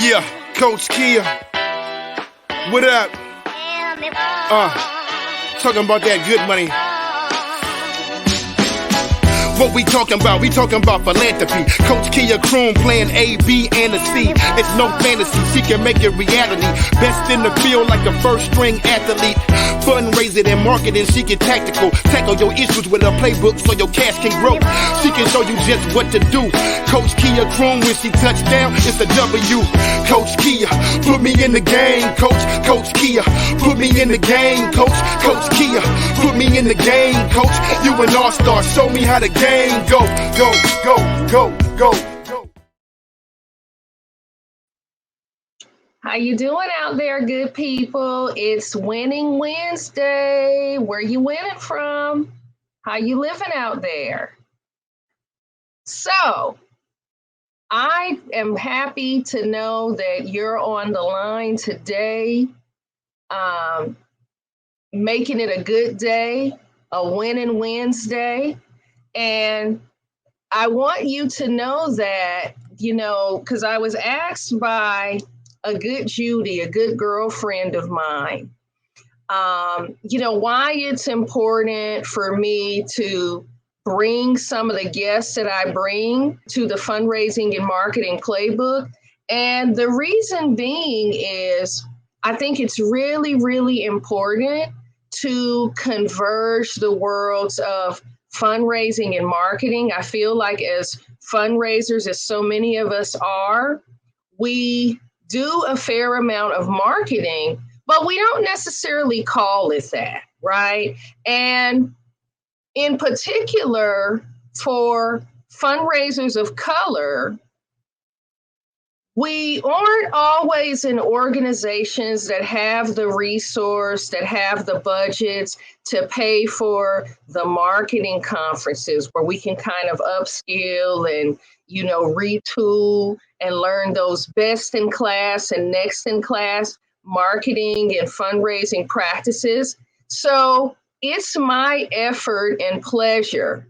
Yeah, Coach Kia. What up? Talking about that good money. What we talking about? We talking about philanthropy. Coach Kia Croom playing A, B, and a C. It's no fantasy, she can make it reality. Best in the field like a first string athlete. Fundraising and marketing, she get tactical. Tackle your issues with a playbook so your cash can grow. She can show you just what to do. Coach Kia Croom, when she touch down, it's a W. Coach Kia, put me in the game, Coach. Coach Kia, put me in the game, Coach. Coach Kia, put me in the game, Coach. You an all-star, show me how the game go, go, go, go, go, go. How you doing out there, good people? It's Winning Wednesday. Where you winning from? How you living out there? So, I am happy to know that you're on the line today, making it a good day, a Winning Wednesday. And I want you to know that, because I was asked by a good Judy, a good girlfriend of mine, why it's important for me to bring some of the guests that I bring to the fundraising and marketing playbook. And the reason being is I think it's really, really important to converge the worlds of fundraising and marketing. I feel like as fundraisers, as so many of us are, we do a fair amount of marketing, but we don't necessarily call it that, right? And in particular, for fundraisers of color, we aren't always in organizations that have the resource, that have the budgets to pay for the marketing conferences where we can kind of upskill and, retool and learn those best in class and next in class marketing and fundraising practices. So it's my effort and pleasure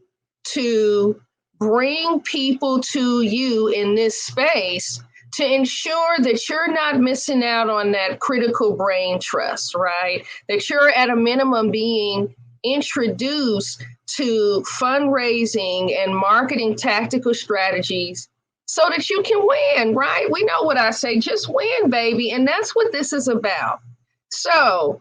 to bring people to you in this space to ensure that you're not missing out on that critical brain trust, right? That you're at a minimum being introduced to fundraising and marketing tactical strategies so that you can win, right? We know what I say, just win, baby. And that's what this is about. So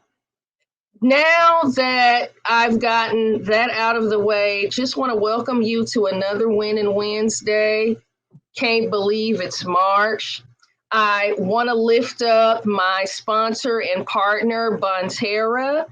now that I've gotten that out of the way, just want to welcome you to another Winning Wednesday. Can't believe it's March. I want to lift up my sponsor and partner, Bonterra,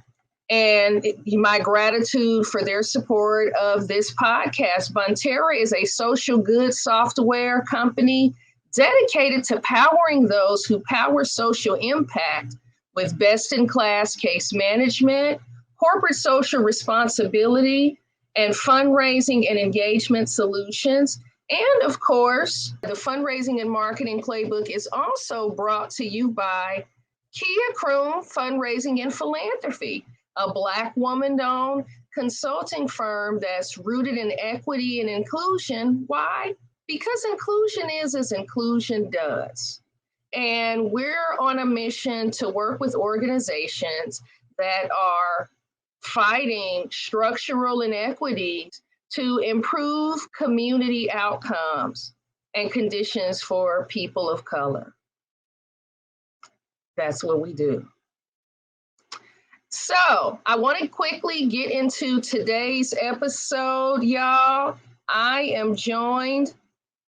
and my gratitude for their support of this podcast. Bonterra is a social goods software company dedicated to powering those who power social impact with best-in-class case management, corporate social responsibility, and fundraising and engagement solutions. And of course, the Fundraising and Marketing Playbook is also brought to you by Kia Croom Fundraising and Philanthropy, a Black woman-owned consulting firm that's rooted in equity and inclusion. Why? Because inclusion is as inclusion does. And we're on a mission to work with organizations that are fighting structural inequities to improve community outcomes and conditions for people of color. That's what we do. So I want to quickly get into today's episode, y'all. I am joined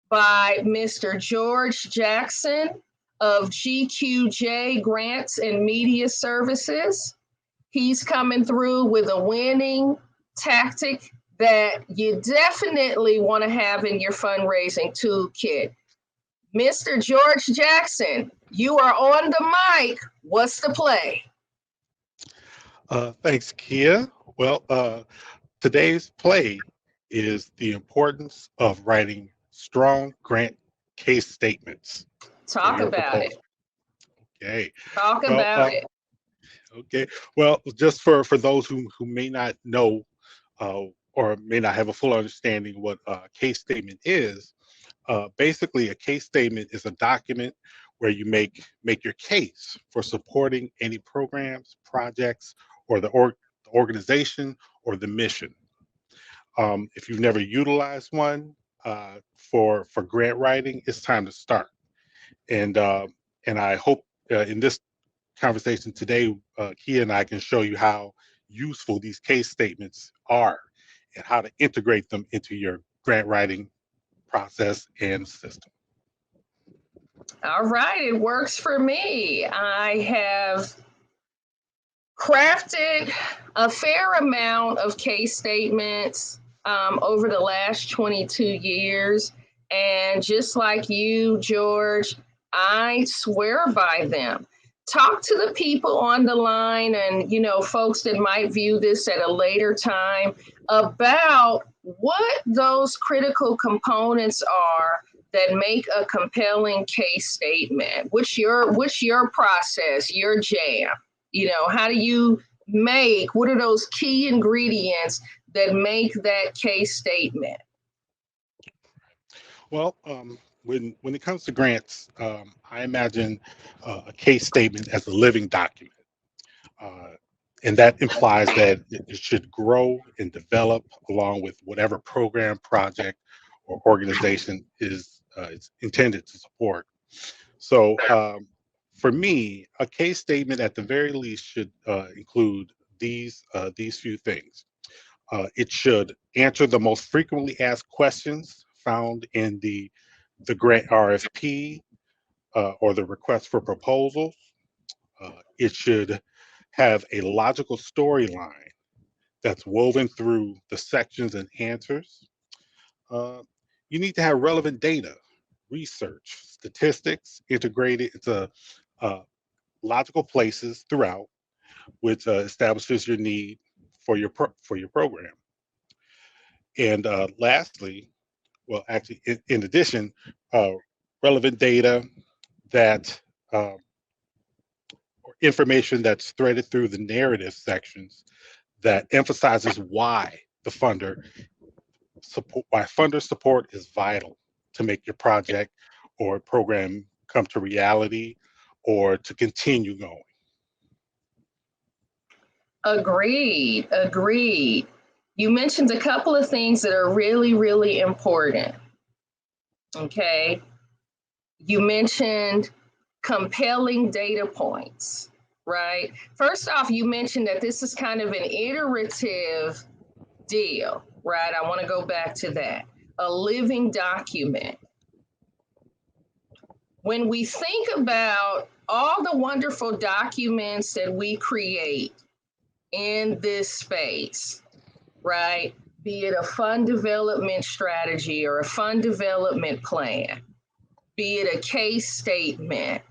by Mr. George Jackson of GQJ Grants and Media Services. He's coming through with a winning tactic that you definitely want to have in your fundraising toolkit. Mr. George Jackson, you are on the mic. What's the play? Thanks, Kia. Well, today's play is the importance of writing strong grant case statements. Talk about it. Okay. Talk about it. Okay. Well, just for those who may not know or may not have a full understanding what a case statement is, basically a case statement is a document where you make your case for supporting any programs, projects, or the organization or the mission. If you've never utilized one for grant writing, it's time to start. And I hope in this conversation today, Kia and I can show you how useful these case statements are and how to integrate them into your grant writing process and system. All right, it works for me. I have crafted a fair amount of case statements over the last 22 years. And just like you, George, I swear by them. Talk to the people on the line and, folks that might view this at a later time about what those critical components are that make a compelling case statement. What's your process, your jam? How do you what are those key ingredients that make that case statement? Well, when it comes to grants, I imagine a case statement as a living document. And that implies that it should grow and develop along with whatever program, project, or organization is it's intended to support. So for me, a case statement at the very least should include these few things. It should answer the most frequently asked questions found in the grant RFP or the request for proposals. It should have a logical storyline that's woven through the sections and answers. You need to have relevant data, research, statistics integrated into logical places throughout, which establishes your need for your program. And lastly, well, actually, in addition, relevant data that or information that's threaded through the narrative sections that emphasizes why funder support is vital to make your project or program come to reality or to continue going. Agreed. You mentioned a couple of things that are really, really important. Okay. You mentioned compelling data points, right? First off, you mentioned that this is kind of an iterative deal, right? I want to go back to that. A living document. When we think about all the wonderful documents that we create in this space, right? Be it a fund development strategy or a fund development plan, be it a case statement.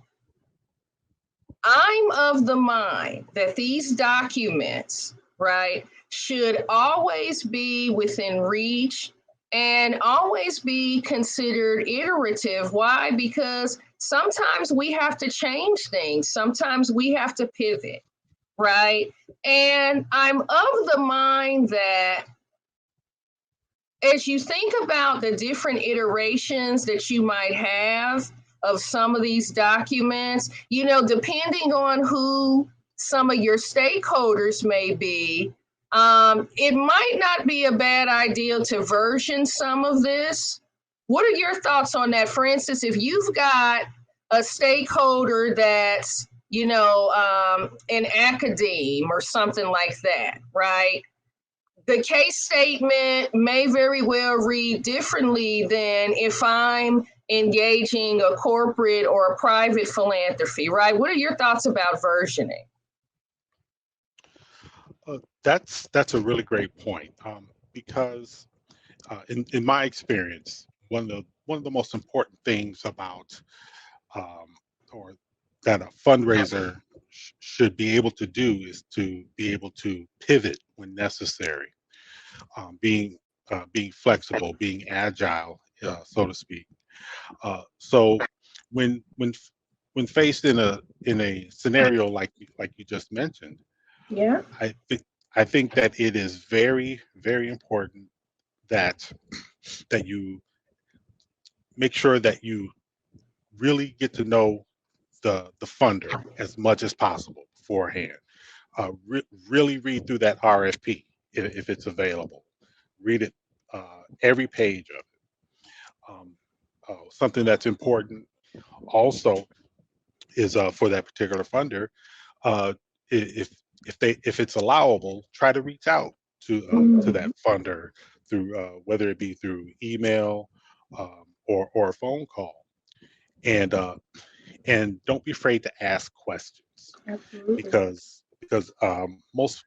I'm of the mind that these documents, right, should always be within reach and always be considered iterative. Why? Because sometimes we have to change things. Sometimes we have to pivot, right? And I'm of the mind that as you think about the different iterations that you might have of some of these documents, depending on who some of your stakeholders may be, it might not be a bad idea to version some of this. What are your thoughts on that? For instance, if you've got a stakeholder that's, an academe or something like that, right? The case statement may very well read differently than if I'm engaging a corporate or a private philanthropy, right? What are your thoughts about versioning? That's a really great point because in my experience, one of the most important things about or that a fundraiser should be able to do is to be able to pivot when necessary, being flexible, being agile, so to speak. So when faced in a scenario like you just mentioned, Yeah, I think that it is very, very important that you make sure that you really get to know the funder as much as possible beforehand. Really read through that RFP if it's available. Read it, every page of it. Something that's important also is, for that particular funder, uh, if if it's allowable, try to reach out to that funder through, whether it be through email, or a phone call, and don't be afraid to ask questions, Absolutely. because most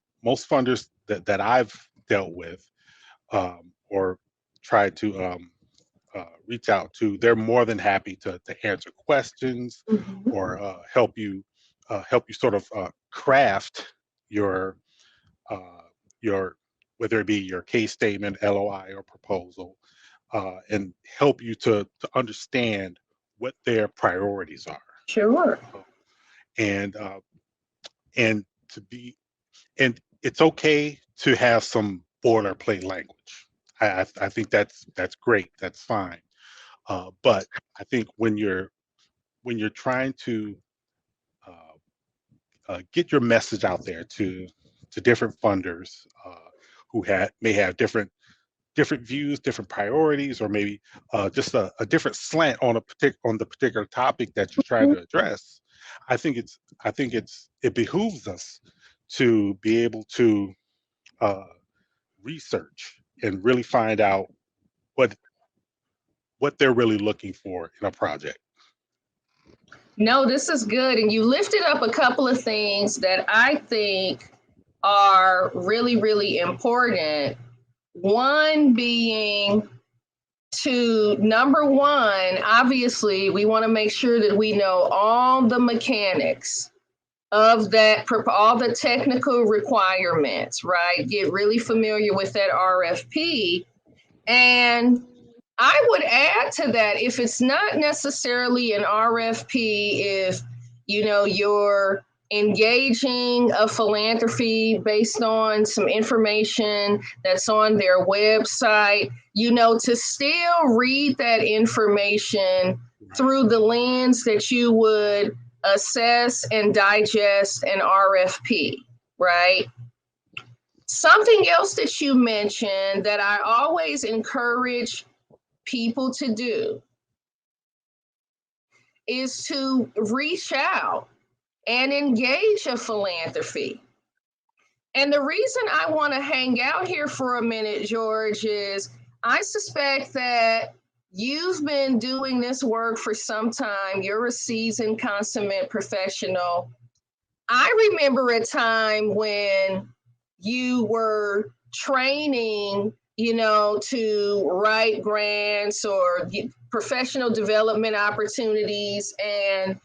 funders that I've dealt with, or tried to, reach out to, they're more than happy to answer questions, Mhm. or help you sort of, craft your, uh, your, whether it be your case statement, LOI, or proposal, and help you to understand what their priorities are, Sure. and and to be and it's okay to have some boilerplate language. I think that's great. That's fine. But I think when you're trying to, uh, get your message out there to different funders, who may have different views, different priorities, or maybe, just a different slant on on the particular topic that you're trying to address. It behooves us to be able to, uh, research and really find out what they're really looking for in a project. No, this is good. And you lifted up a couple of things that I think are really, really important. One being to number one, obviously, we want to make sure that we know all the mechanics of that, all the technical requirements, right? Get really familiar with that RFP. And I would add to that, if it's not necessarily an RFP, if you're engaging a philanthropy based on some information that's on their website, to still read that information through the lens that you would assess and digest an RFP, right? Something else that you mentioned that I always encourage people to do is to reach out and engage a philanthropy. And the reason I want to hang out here for a minute, George, is I suspect that you've been doing this work for some time. You're a seasoned consummate professional. I remember a time when you were training, to write grants or professional development opportunities, and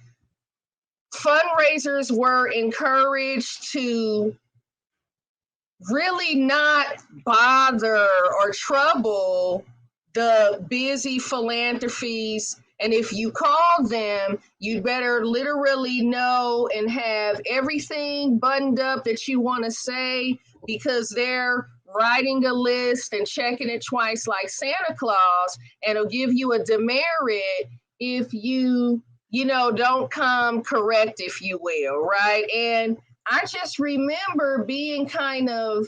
fundraisers were encouraged to really not bother or trouble the busy philanthropies. And if you call them, you'd better literally know and have everything buttoned up that you want to say, because they're writing a list and checking it twice like Santa Claus, and it'll give you a demerit if you don't come correct, if you will, right? And I just remember being kind of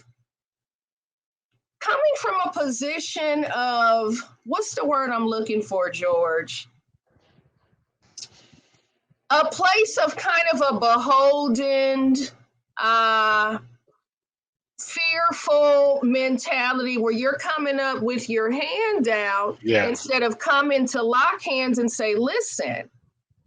coming from a position of, what's the word I'm looking for, George? A place of kind of a beholden, fearful mentality where you're coming up with your hand out Yeah. instead of coming to lock hands and say, listen,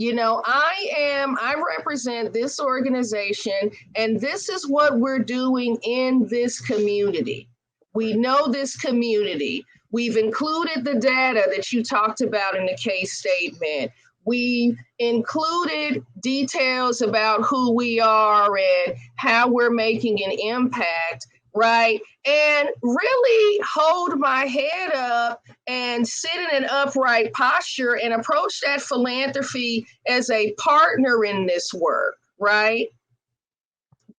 I represent this organization, and this is what we're doing in this community. We know this community. We've included the data that you talked about in the case statement. We've included details about who we are and how we're making an impact, right? And really hold my head up and sit in an upright posture and approach that philanthropy as a partner in this work, right?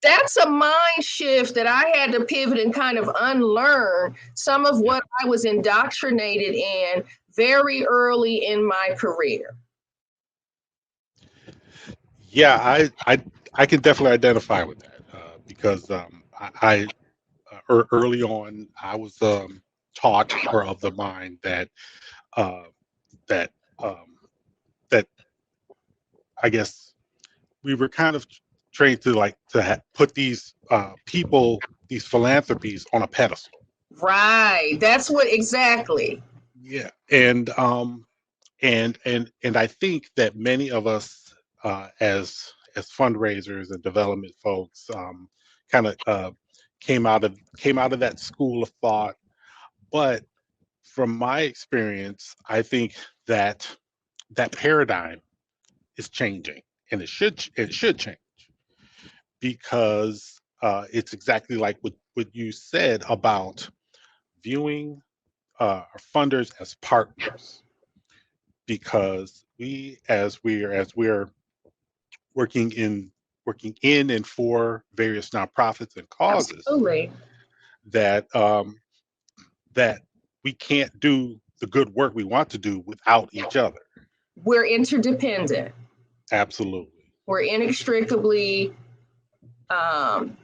That's a mind shift that I had to pivot and kind of unlearn some of what I was indoctrinated in very early in my career. Yeah, I can definitely identify with that because early on I was taught or of the mind that uh, that um, that I guess we were kind of trained to put these people, these philanthropies on a pedestal. Right. That's what exactly. Yeah, and I think that many of us as fundraisers and development folks kind of came out of that school of thought. But from my experience, I think that that paradigm is changing, and it should change because it's exactly like what you said about viewing our funders as partners, because as we're working in and for various nonprofits and causes, Absolutely. that that we can't do the good work we want to do without each other. We're interdependent. Absolutely. We're inextricably, um,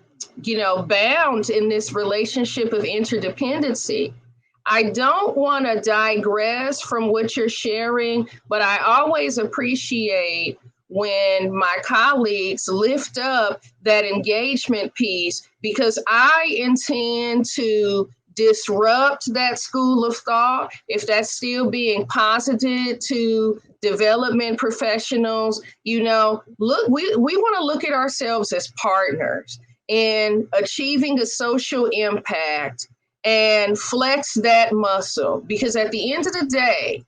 bound in this relationship of interdependency. I don't want to digress from what you're sharing, but I always appreciate when my colleagues lift up that engagement piece, because I intend to disrupt that school of thought if that's still being posited to development professionals. Look, we want to look at ourselves as partners in achieving a social impact and flex that muscle, because at the end of the day,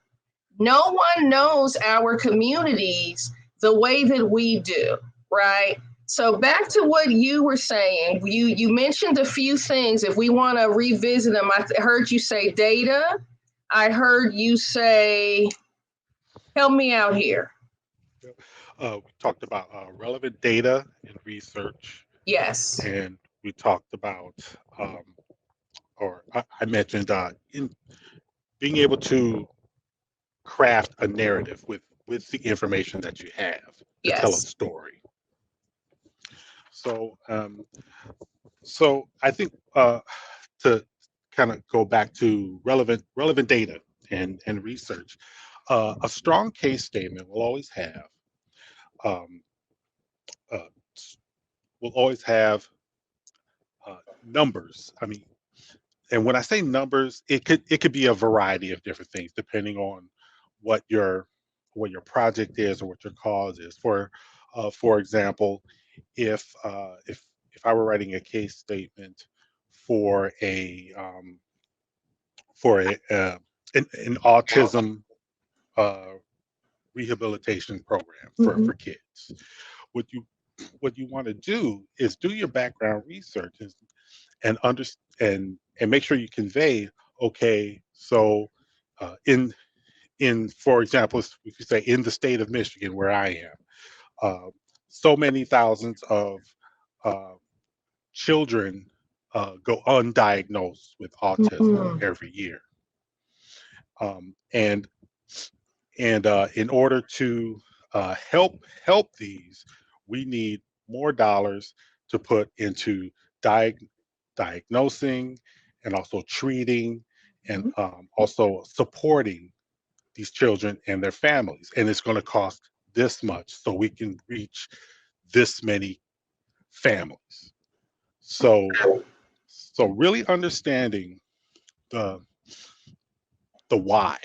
no one knows our communities the way that we do, right? So back to what you were saying, you mentioned a few things. If we want to revisit them, I heard you say data. I heard you say, help me out here. We talked about relevant data and research, Yes. and we talked about, um, or I mentioned, in being able to craft a narrative with the information that you have to tell a Yes. story. So, so I think to kind of go back to relevant data and research, a strong case statement um, uh, will always have numbers. I mean, and when I say numbers, it could be a variety of different things depending on what your what your project is or what your cause is. For example, if I were writing a case statement for a an autism uh, rehabilitation program Mhm. for kids, what you what you want to do is do your background research and understand and make sure you convey, okay, so in for example, if you say in the state of Michigan where I am, uh, so many thousands of uh, children go undiagnosed with autism Mhm. every year, and in order to help these, we need more dollars to put into diagnosing and also treating and also supporting these children and their families. And it's going to cost this much so we can reach this many families. So so really understanding the why,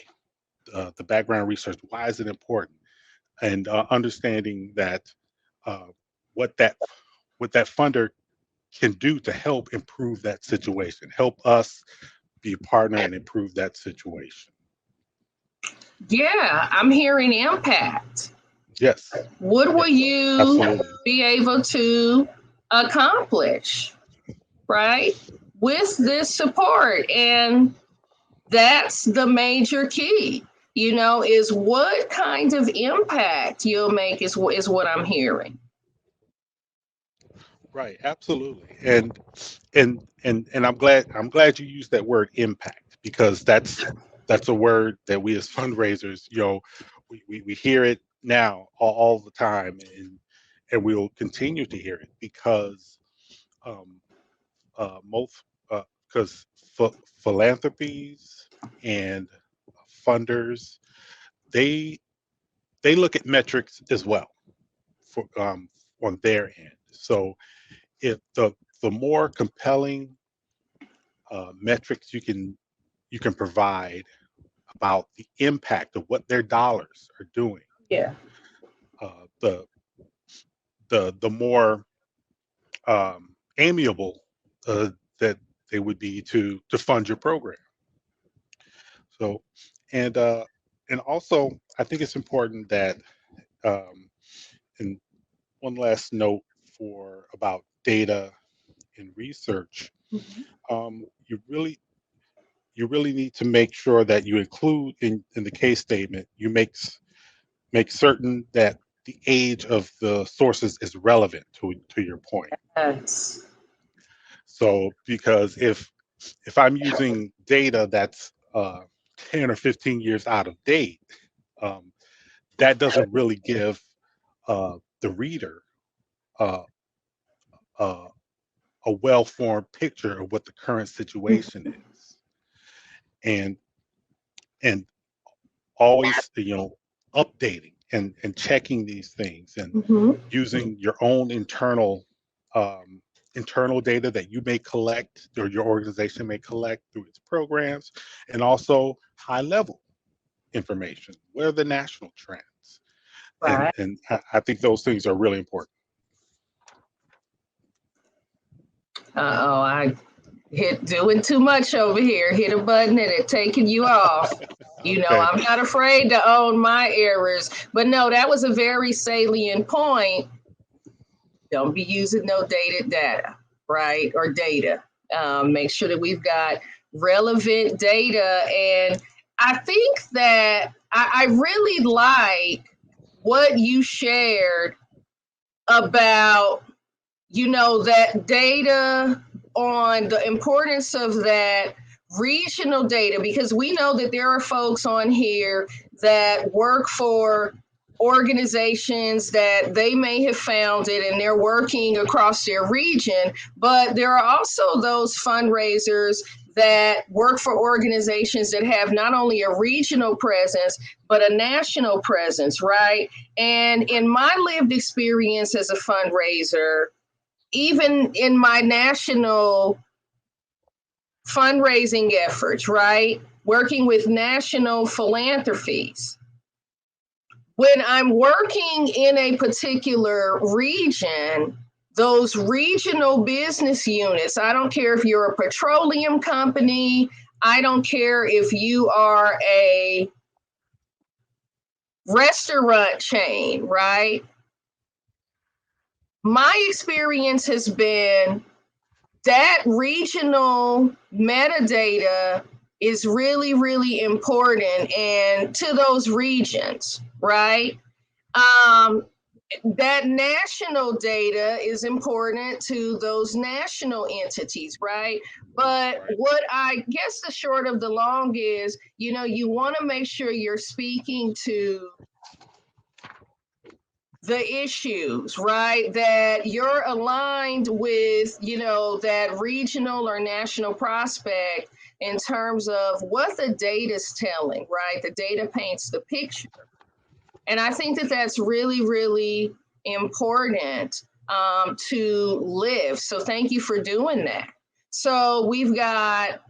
the background research, why is it important, and understanding that uh, what that what that funder can do to help improve that situation, help us be a partner and improve that situation. Yeah, I'm hearing impact. Yes, What will yes, you absolutely. be able to accomplish, right? With this support. And that's the major key, is what kind of impact you'll make is what I'm hearing. Right, absolutely. And I'm glad you used that word impact, because that's a word that we as fundraisers, we hear it now all the time, and we'll continue to hear it because um, most because philanthropies and funders, they look at metrics as well for on their end. So if the more compelling metrics you can provide about the impact of what their dollars are doing, Yeah. the the more amiable that they would be to fund your program. So, and and also, I think it's important that, and one last note for about data and research, you really need to make sure that you include in the case statement, you make certain that the age of the sources is relevant to your point. Yes. So, because if I'm using data that's 10 or 15 years out of date, um, that doesn't really give the reader uh, uh, a well-formed picture of what the current situation is, and and always updating and checking these things and Mm-hmm. using your own um, internal data that you may collect or your organization may collect through its programs, and also high level information. What are the national trends? Right. And I think those things are really important. Uh-oh, I hit doing too much over here. Hit a button and it taking you off. You know, Okay. I'm not afraid to own my errors. But no, that was a very salient point. Don't be using no dated data, right? Or data. Make sure that we've got relevant data. And I think that I really like what you shared about, that data, on the importance of that regional data, because we know that there are folks on here that work for organizations that they may have founded and they're working across their region, but there are also those fundraisers that work for organizations that have not only a regional presence but a national presence, right? And in my lived experience as a fundraiser, even in my national fundraising efforts, right? Working with national philanthropies. When I'm working in a particular region, those regional business units, I don't care if you're a petroleum company, I don't care if you are a restaurant chain, right? My experience has been that regional metadata is really, really important and to those regions, right? Um, that national data is important to those national entities, right? But Right. what I guess the short of the long is, you want to make sure you're speaking to the issues, right? That you're aligned with, that regional or national prospect in terms of what the data's telling, right? The data paints the picture. And I think that that's really, really important to live. So thank you for doing that. So we've got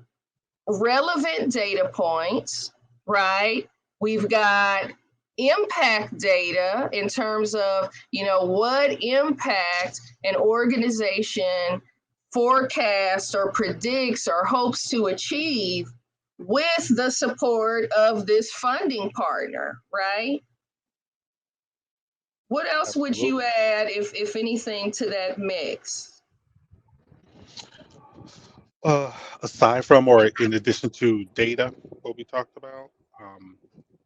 relevant data points, right? We've got impact data in terms of, what impact an organization forecasts or predicts or hopes to achieve with the support of this funding partner, right? What else would you Absolutely. add, if anything, to that mix? Aside from or in addition to data, what we talked about.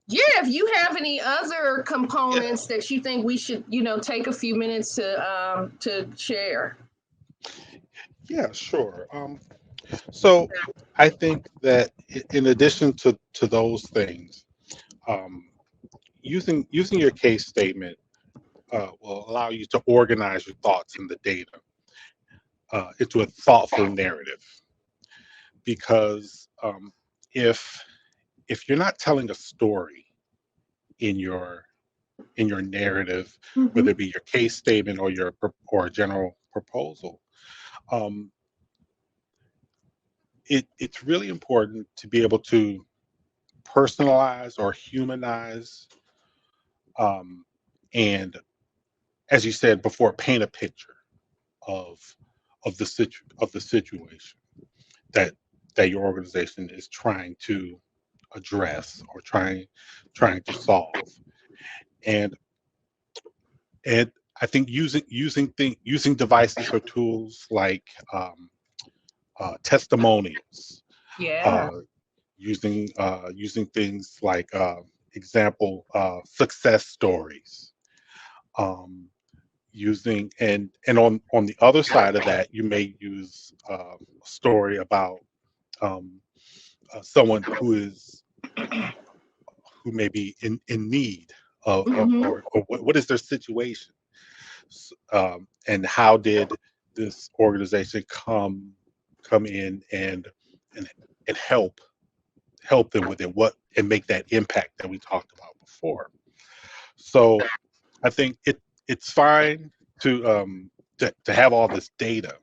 Yeah, if you have any other Yeah. components that you think we should, take a few minutes to share. Yeah, sure. So I think that in addition to those things, um, using your case statement will allow you to organize your thoughts and the data into a thoughtful narrative. Because if you're not telling a story in your narrative, whether it be your case statement or a general proposal, it's really important to be able to personalize or humanize, and, as you said before, paint a picture of the situation that your organization is trying to address or trying to solve. And I think using devices or tools like testimonials, Yeah. using things like example success stories, using and on the other side of that, you may use a story about someone who may be in need of, or what is their situation, and how did this organization come in and help them with it, and make that impact that we talked about before. So I think it's fine to have all this data,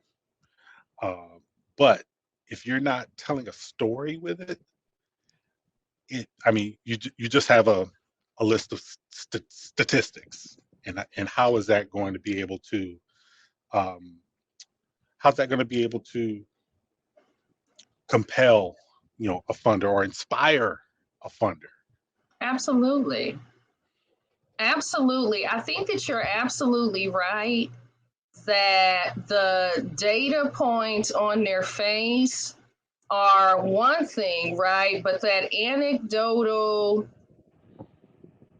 but if you're not telling a story with it, I mean, you just have a list of statistics, and how is that going to be able to compel, a funder, or inspire a funder? Absolutely. Absolutely. I think that you're absolutely right that the data points on their face are one thing, right? But that anecdotal,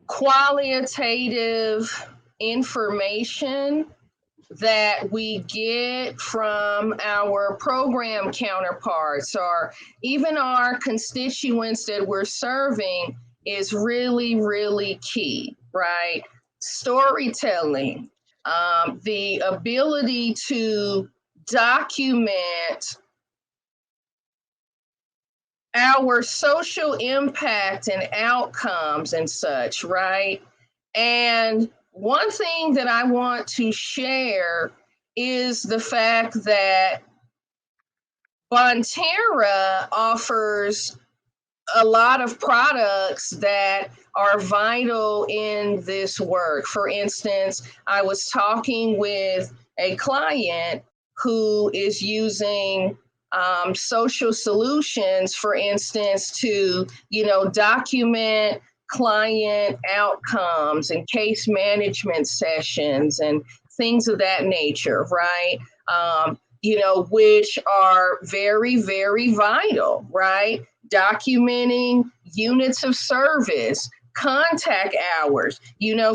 qualitative information that we get from our program counterparts or even our constituents that we're serving is really, really key, right? Storytelling, the ability to document our social impact and outcomes and such, right? And one thing that I want to share is the fact that Bonterra offers a lot of products that are vital in this work. For instance, I was talking with a client who is using social solutions, for instance, to document client outcomes and case management sessions and things of that nature, right? Which are very, very vital, right? Documenting units of service, contact hours.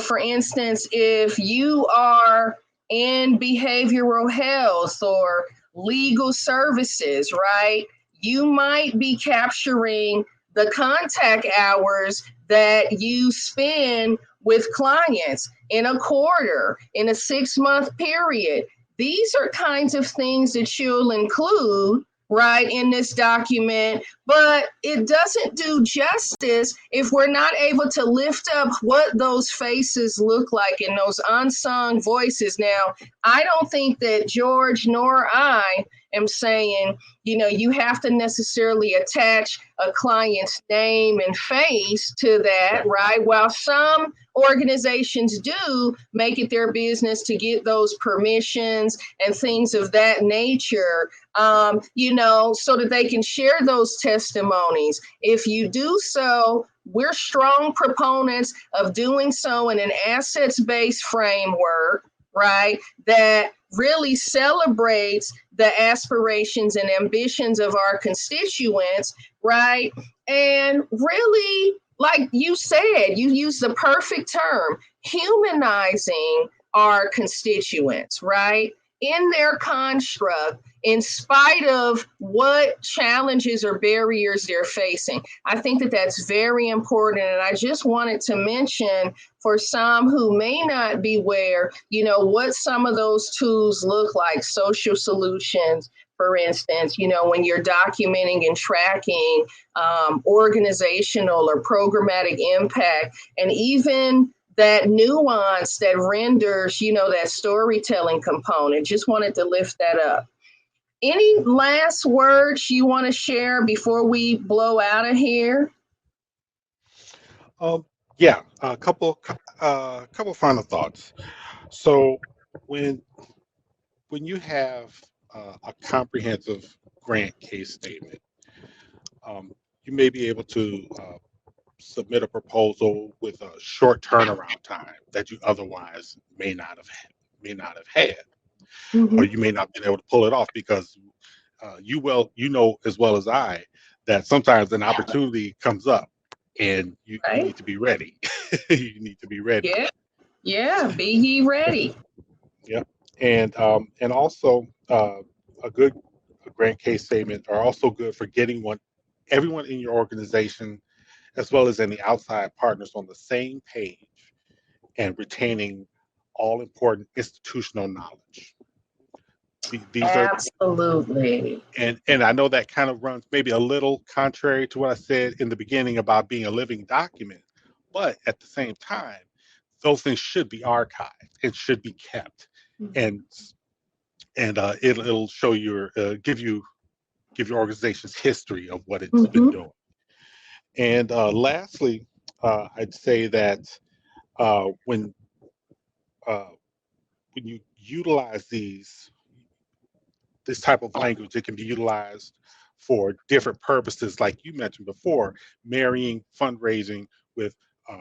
For instance, if you are in behavioral health or legal services, right, you might be capturing the contact hours that you spend with clients in a quarter, in a 6-month period. These are kinds of things that you'll include, right, in this document, but it doesn't do justice if we're not able to lift up what those faces look like and those unsung voices. Now, I don't think that George nor I am saying, you have to necessarily attach a client's name and face to that, right? While some organizations do make it their business to get those permissions and things of that nature, so that they can share those testimonies. If you do so, we're strong proponents of doing so in an assets-based framework, right, that really celebrates the aspirations and ambitions of our constituents, right? And really, like you said, you used the perfect term, humanizing our constituents, right? in their construct, in spite of what challenges or barriers they're facing. I think that that's very important. And I just wanted to mention for some who may not be aware, what some of those tools look like, social solutions, for instance, when you're documenting and tracking organizational or programmatic impact, and even that nuance that renders, that storytelling component. Just wanted to lift that up. Any last words you want to share before we blow out of here? Yeah, a couple final thoughts. So when you have a comprehensive grant case statement, you may be able to submit a proposal with a short turnaround time that you otherwise may not have had, or you may not be able to pull it off because you know as well as I that sometimes an opportunity comes up and you need to be ready. You need to be ready. Yeah, be ye ready. Yeah, and also a grant case statement are also good for getting everyone in your organization as well as any outside partners on the same page and retaining all important institutional knowledge. These are absolutely. And I know that kind of runs maybe a little contrary to what I said in the beginning about being a living document, but at the same time, those things should be archived and should be kept, and it'll show give your organization's history of what it's been doing. And lastly, I'd say that when you utilize this type of language, it can be utilized for different purposes, like you mentioned before, marrying fundraising with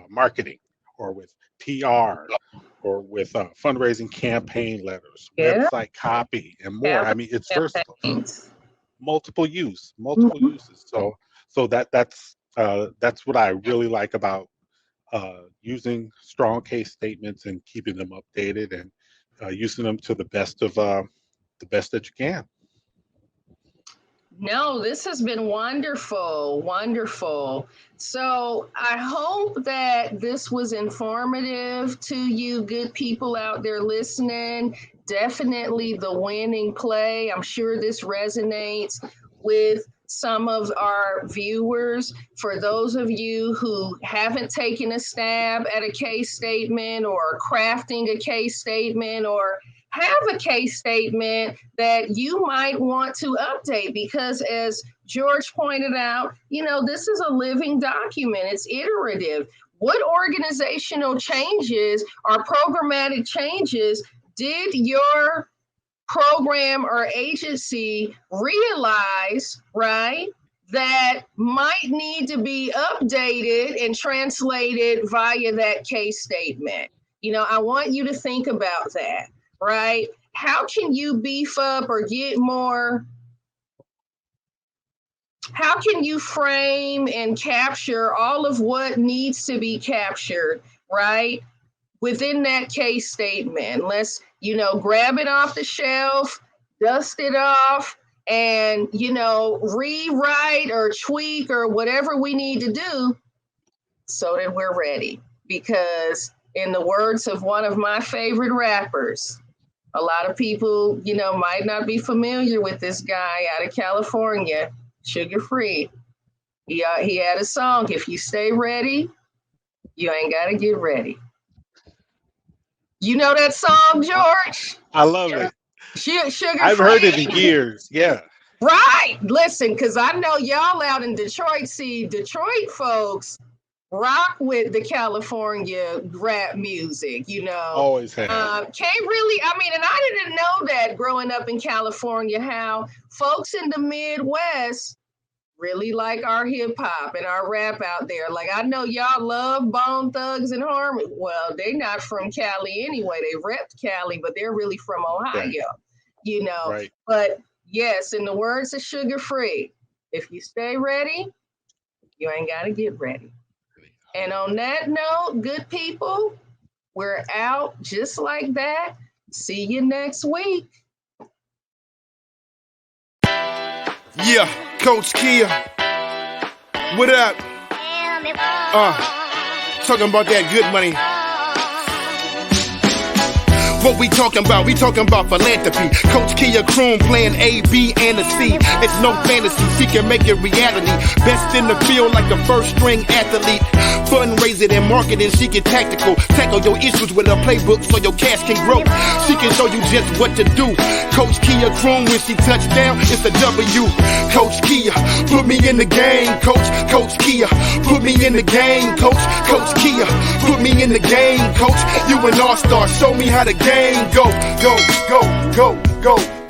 marketing, or with PR, or with fundraising campaign letters, website copy, and more. I mean, it's versatile, multiple uses. So that's what I really like about using strong case statements and keeping them updated, and using them to the best that you can. No, this has been wonderful, wonderful. So I hope that this was informative to you, good people out there listening. Definitely the winning play. I'm sure this resonates with some of our viewers. For those of you who haven't taken a stab at a case statement, or crafting a case statement, or have a case statement that you might want to update, because as George pointed out, this is a living document. It's iterative. What organizational changes or programmatic changes did your program or agency realize, right, that might need to be updated and translated via that case statement? I want you to think about that. Right? How can you beef up or get more? How can you frame and capture all of what needs to be captured, right, within that case statement? Let's, grab it off the shelf, dust it off, and, rewrite or tweak or whatever we need to do so that we're ready. Because in the words of one of my favorite rappers, a lot of people, might not be familiar with this guy out of California, Sugar Free. He had a song, "If you stay ready, you ain't got to get ready." You know that song, George? I love it. Sugar I've Free. heard it in years. Yeah. Right. Listen, because I know y'all out in Detroit, see, Detroit folks rock with the California rap music, Always have. Can't really, and I didn't know that growing up in California, how folks in the Midwest really like our hip hop and our rap out there. Like, I know y'all love Bone Thugs and Harmony. Well, they're not from Cali anyway. They repped Cali, but they're really from Ohio, Right. But yes, in the words of Sugar Free, if you stay ready, you ain't got to get ready. And on that note, good people, we're out just like that. See you next week. Yeah, Coach Kia. What up? Talking about that good money. What we talking about? We talking about philanthropy. Coach Kia Croom playing A, B, and a C. It's no fantasy, she can make it reality. Best in the field like a first string athlete. Fundraising and marketing, she get tactical. Tackle your issues with a playbook so your cash can grow. She can show you just what to do. Coach Kia Croom, when she touch down, it's a W. Coach Kia, put me in the game, coach. Coach Kia, put me in the game, coach. Coach Kia, put me in the game, coach. You an all-star, show me how the game go, go, go, go, go.